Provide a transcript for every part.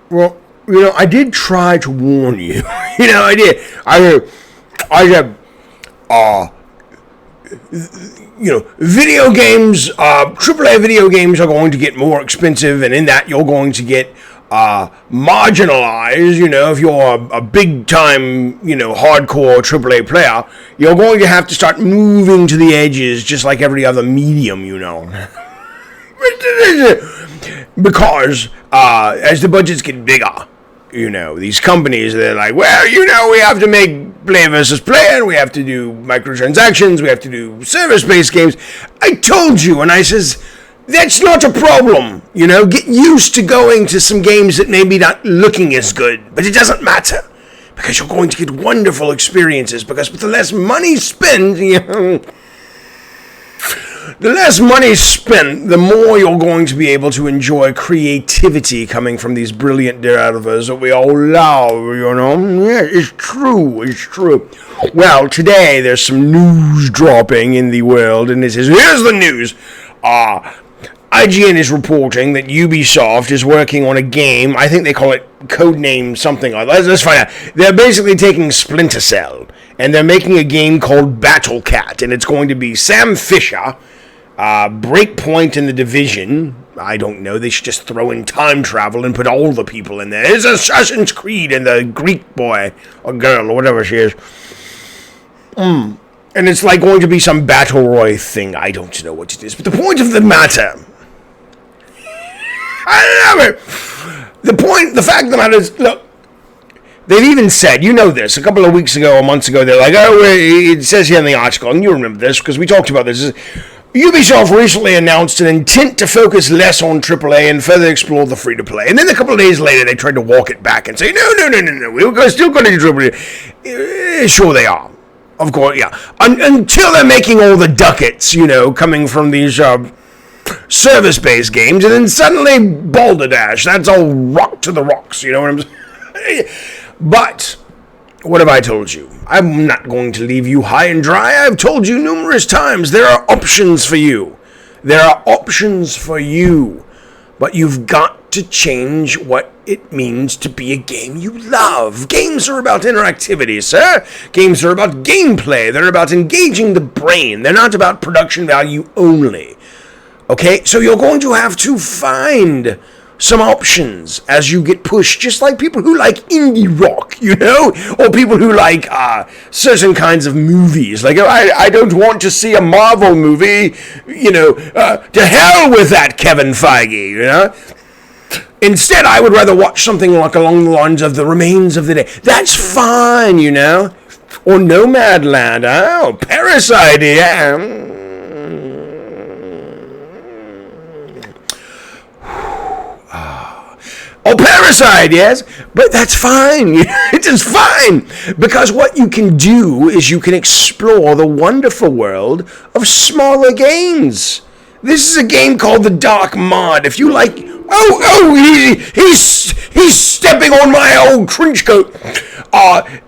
Well, I did try to warn you. I did. I said, uh, video games, AAA video games are going to get more expensive, and in that you're going to get marginalized. If you're a big time, hardcore AAA player, you're going to have to start moving to the edges, just like every other medium, because as the budgets get bigger, these companies, they're like, well, we have to make player versus player, we have to do microtransactions, we have to do service-based games. I told you, and I says, that's not a problem. Get used to going to some games that maybe not looking as good, but it doesn't matter, because you're going to get wonderful experiences, because with the less money spent, the less money spent, the more you're going to be able to enjoy creativity coming from these brilliant developers that we all love, Yeah, it's true. Well, today there's some news dropping in the world, and here's the news. IGN is reporting that Ubisoft is working on a game. I think they call it codename something. Let's find out. They're basically taking Splinter Cell, and they're making a game called Battle Cat, and it's going to be Sam Fisher, Breakpoint in the Division. I don't know. They should just throw in time travel and put all the people in there. It's Assassin's Creed and the Greek boy or girl or whatever she is. And it's like going to be some battle royale thing. I don't know what it is. But the point of the matter, I love it. The fact of the matter is, look, they've even said, this, a couple of weeks ago or months ago, they're like, it says here in the article, and you remember this because we talked about this. Ubisoft recently announced an intent to focus less on AAA and further explore the free-to-play. And then a couple of days later, they tried to walk it back and say, no, we're still going to do AAA. Sure they are. Of course, yeah. Until they're making all the ducats, coming from these service-based games, and then suddenly Balderdash. That's all rock to the rocks, you know what I'm saying? But what have I told you? I'm not going to leave you high and dry. I've told you numerous times there are options for you. There are options for you. But you've got to change what it means to be a game you love. Games are about interactivity, sir. Games are about gameplay. They're about engaging the brain. They're not about production value only. Okay? So you're going to have to find some options as you get pushed, just like people who like indie rock, or people who like certain kinds of movies. Like, I don't want to see a Marvel movie, to hell with that Kevin Feige, Instead, I would rather watch something like along the lines of The Remains of the Day. That's fine, Or Nomadland, or Parasite, yeah. Oh, Parasite, yes, but that's fine. It is fine, because what you can do is you can explore the wonderful world of smaller games. This is a game called The Dark Mod. If you like, he's stepping on my old trench coat.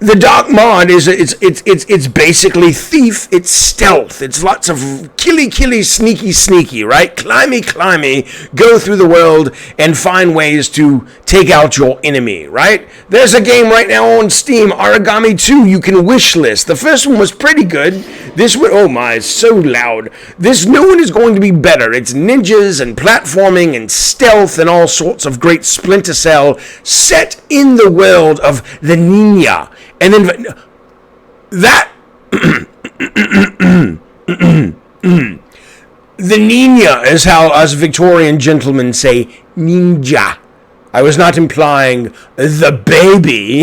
The Dark Mod is it's basically thief. It's stealth. It's lots of killy, sneaky, right? Climby, go through the world and find ways to take out your enemy, right? There's a game right now on Steam, Origami 2. You can wish list. The first one was pretty good. This one, oh my, it's so loud. This new one is going to be better. It's ninjas and platforming and stealth and all sorts of great Splinter Cell set in the world of the Ninja. And then that the Ninja is how us Victorian gentlemen say ninja. I was not implying the baby,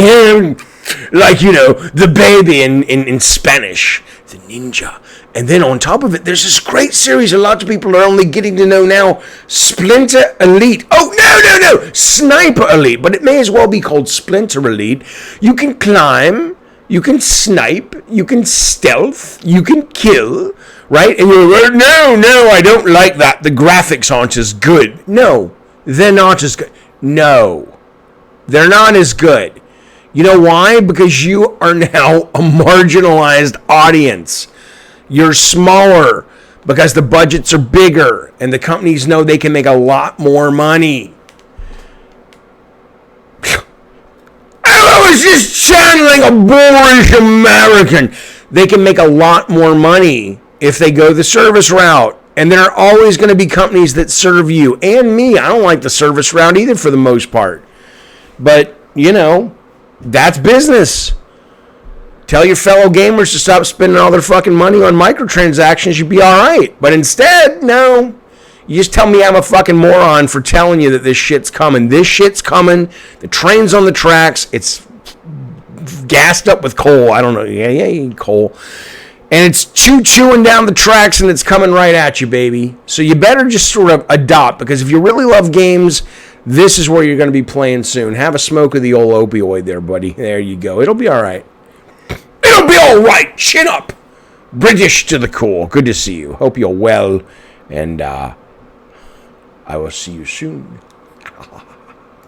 like, the baby in Spanish, the ninja. And then on top of it, there's this great series a lot of people are only getting to know now, Splinter Elite. Oh, no, Sniper Elite, but it may as well be called Splinter Elite. You can climb, you can snipe, you can stealth, you can kill, right? And you're like, no, I don't like that. The graphics aren't as good. No, they're not as good. No, they're not as good. You know why? Because you are now a marginalized audience. You're smaller because the budgets are bigger and the companies know they can make a lot more money. was just channeling a boorish American. They can make a lot more money if they go the service route. And there are always going to be companies that serve you and me. I don't like the service route either for the most part. But, that's business. Tell your fellow gamers to stop spending all their fucking money on microtransactions. You'd be all right. But instead, no. You just tell me I'm a fucking moron for telling you that this shit's coming. This shit's coming. The train's on the tracks. It's gassed up with coal. I don't know. Yeah, coal. And it's chewing down the tracks, and it's coming right at you, baby. So you better just sort of adopt, because if you really love games, this is where you're going to be playing soon. Have a smoke of the old opioid there, buddy. There you go. It'll be all right. It'll be all right. Chin up. British to the core. Good to see you. Hope you're well, and I will see you soon.